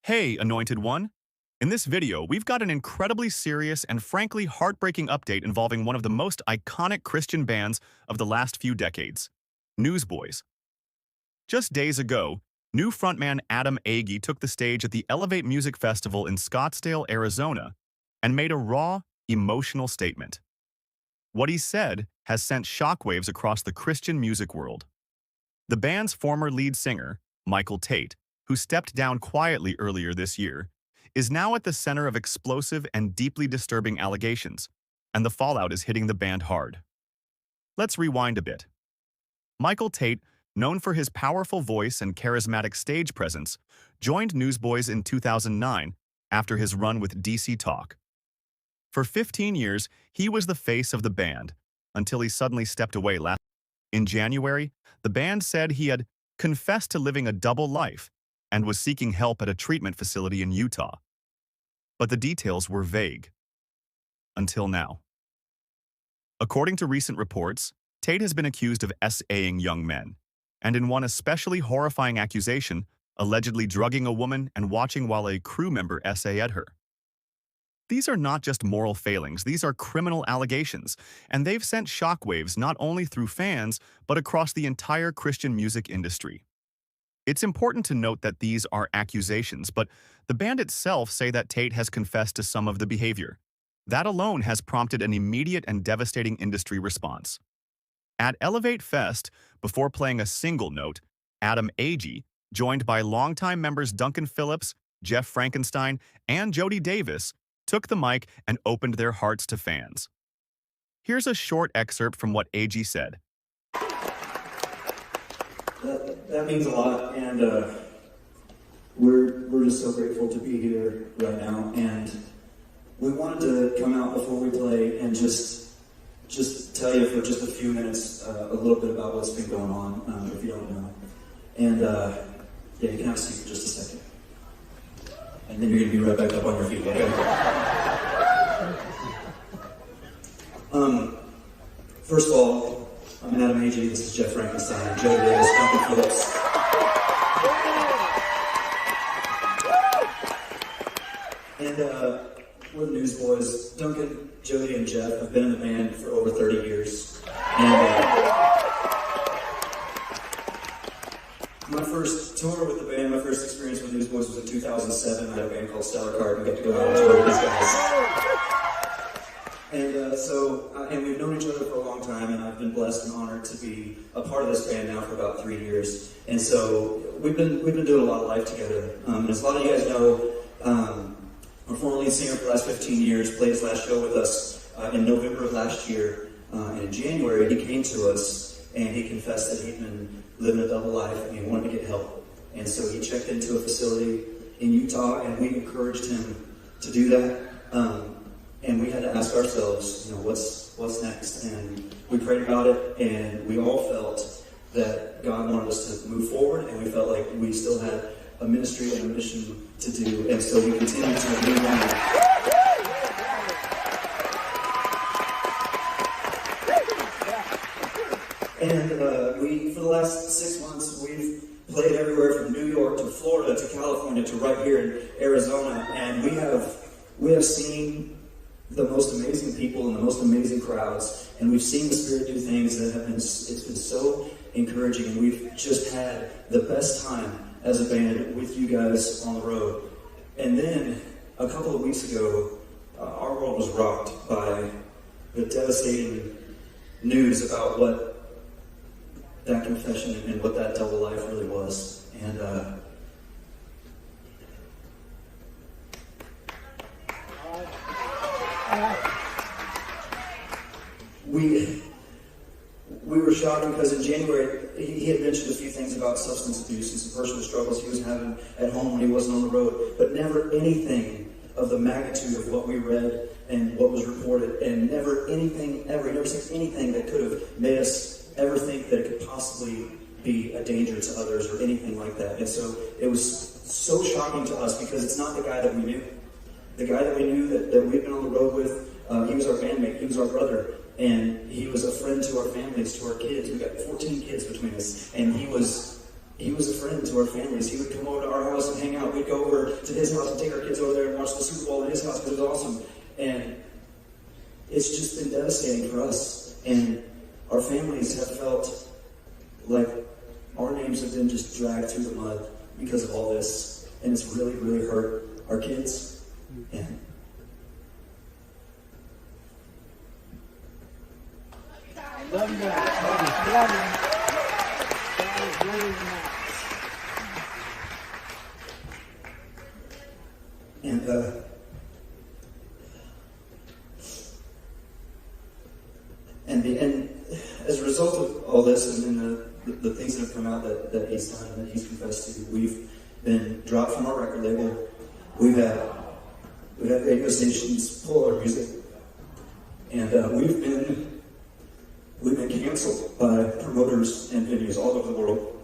Hey, Anointed One! In this video, we've got an incredibly serious and frankly heartbreaking update involving one of the most iconic Christian bands of the last few decades, Newsboys. Just days ago, new frontman Adam Agee took the stage at the Elevate Music Festival in Scottsdale, Arizona, and made a raw, emotional statement. What he said has sent shockwaves across the Christian music world. The band's former lead singer, Michael Tate, who stepped down quietly earlier this year, is now at the center of explosive and deeply disturbing allegations, and the fallout is hitting the band hard. Let's rewind a bit. Michael Tate, known for his powerful voice and charismatic stage presence, joined Newsboys in 2009 after his run with DC Talk. For 15 years, he was the face of the band, until he suddenly stepped away last. In January, the band said he had confessed to living a double life and was seeking help at a treatment facility in Utah. But the details were vague. Until now. According to recent reports, Tate has been accused of SAing young men, and in one especially horrifying accusation, allegedly drugging a woman and watching while a crew member SA'd her. These are not just moral failings, these are criminal allegations, and they've sent shockwaves not only through fans, but across the entire Christian music industry. It's important to note that these are accusations, but the band itself say that Tate has confessed to some of the behavior. That alone has prompted an immediate and devastating industry response. At Elevate Fest, before playing a single note, Adam Agee, joined by longtime members Duncan Phillips, Jeff Frankenstein, and Jody Davis, took the mic and opened their hearts to fans. Here's a short excerpt from what Agee said. That means a lot, and we're just so grateful to be here right now. And we wanted to come out before we play and just tell you for just a few minutes a little bit about what's been going on, if you don't know. And yeah, you can have a seat for just a second, and then you're gonna be right back up on your feet. Okay? First of all, I'm Adam Agee, this is Jeff Frankenstein, Joe Davis, Duncan Phillips. And we're the Newsboys. Duncan, Jody, and Jeff have been in the band for over 30 years. And my first tour with the band, my first experience with Newsboys was in 2007. I had a band called Stellar Card and got to go out and tour with these guys. And we've known each other for a long time, and I've been blessed and honored to be a part of this band now for about 3 years. And so we've been doing a lot of life together. As a lot of you guys know, our former lead singer for the last 15 years played his last show with us in November of last year. And in January, he came to us and he confessed that he'd been living a double life and he wanted to get help. And so he checked into a facility in Utah, and we encouraged him to do that. And we had to ask ourselves, what's next? And we prayed about it, and we all felt that God wanted us to move forward, and we felt like we still had a ministry and a mission to do, and so we continued to move on. And for the last 6 months, we've played everywhere from New York to Florida to California to right here in Arizona, and we have seen the most amazing people and the most amazing crowds, and we've seen the Spirit do things that have been, it's been so encouraging, and we've just had the best time as a band with you guys on the road. And then, a couple of weeks ago, our world was rocked by the devastating news about what that confession and what that double life really was. And we were shocked because in January he had mentioned a few things about substance abuse and some personal struggles he was having at home when he wasn't on the road, but never anything of the magnitude of what we read and what was reported, and never anything ever. He never said anything that could have made us ever think that it could possibly be a danger to others or anything like that. And so it was so shocking to us because it's not the guy that we knew. The guy that we knew that we'd been on the road with, he was our bandmate, he was our brother, and he was a friend to our families, to our kids. We've got 14 kids between us, and he was he was a friend to our families. He would come over to our house and hang out. We'd go over to his house and take our kids over there and watch the Super Bowl at his house because it was awesome. And it's just been devastating for us. And our families have felt like our names have been just dragged through the mud because of all this. And it's really, really hurt our kids. And love you guys. Love you. And as a result of all this and the things that have come out that he's done and that he's confessed to, we've been dropped from our record label. We've had radio stations pull our music, and we've been canceled by promoters and venues all over the world,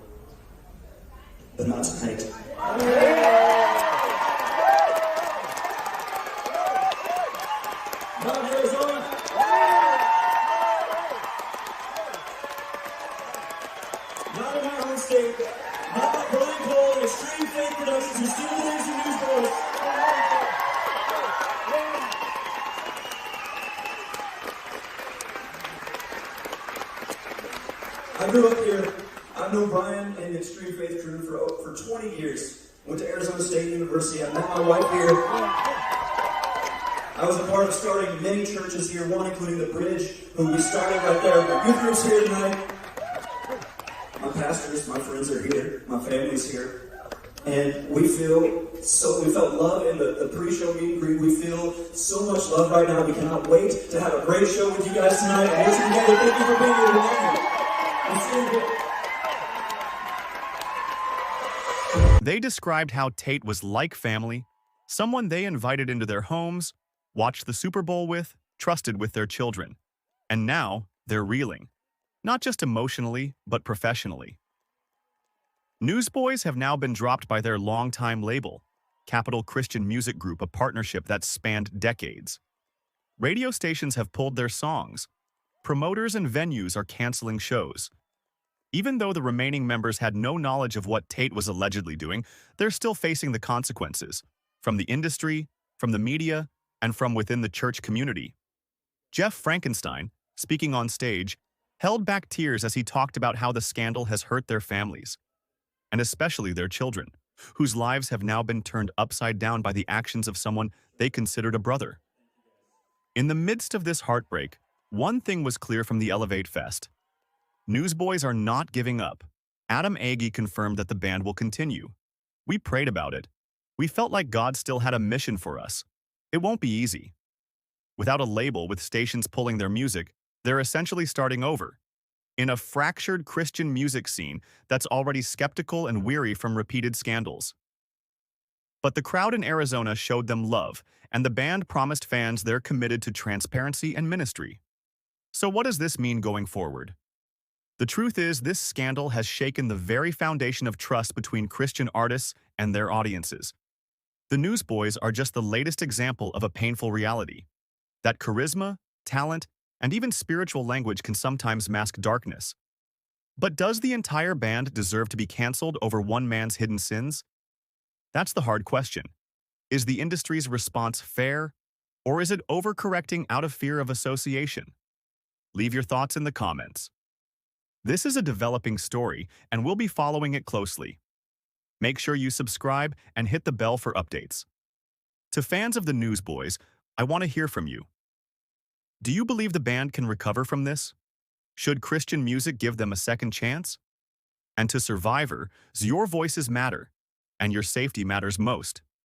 but not tonight. Not in Arizona. Not in my home state. Not by Brian Cole and Extreme Faith Productions, who still believes in Newsboys. I grew up here. I've known Brian and the Extreme Faith crew for 20 years. Went to Arizona State University. I met my wife here. I was a part of starting many churches here, one including The Bridge, who we started right there. My youth group's here tonight. My pastors, my friends are here. My family's here. And we felt love in the pre-show meet and greet. We feel so much love right now. We cannot wait to have a great show with you guys tonight. And worship together. Thank you for being here. We love you. They described how Tate was like family, someone they invited into their homes, watched the Super Bowl with, trusted with their children. And now they're reeling, not just emotionally, but professionally. Newsboys have now been dropped by their longtime label, Capital Christian Music Group, a partnership that spanned decades. Radio stations have pulled their songs. Promoters and venues are canceling shows. Even though the remaining members had no knowledge of what Tate was allegedly doing, they're still facing the consequences, from the industry, from the media, and from within the church community. Jeff Frankenstein, speaking on stage, held back tears as he talked about how the scandal has hurt their families, and especially their children, whose lives have now been turned upside down by the actions of someone they considered a brother. In the midst of this heartbreak, one thing was clear from the Elevate Fest. Newsboys are not giving up. Adam Agee confirmed that the band will continue. We prayed about it. We felt like God still had a mission for us. It won't be easy. Without a label with stations pulling their music, they're essentially starting over, in a fractured Christian music scene that's already skeptical and weary from repeated scandals. But the crowd in Arizona showed them love, and the band promised fans they're committed to transparency and ministry. So what does this mean going forward? The truth is, this scandal has shaken the very foundation of trust between Christian artists and their audiences. The Newsboys are just the latest example of a painful reality, that charisma, talent, and even spiritual language can sometimes mask darkness. But does the entire band deserve to be canceled over one man's hidden sins? That's the hard question. Is the industry's response fair, or is it overcorrecting out of fear of association? Leave your thoughts in the comments. This is a developing story, and we'll be following it closely. Make sure you subscribe and hit the bell for updates. To fans of the Newsboys, I want to hear from you. Do you believe the band can recover from this? Should Christian music give them a second chance? And to Survivors, your voices matter, and your safety matters most.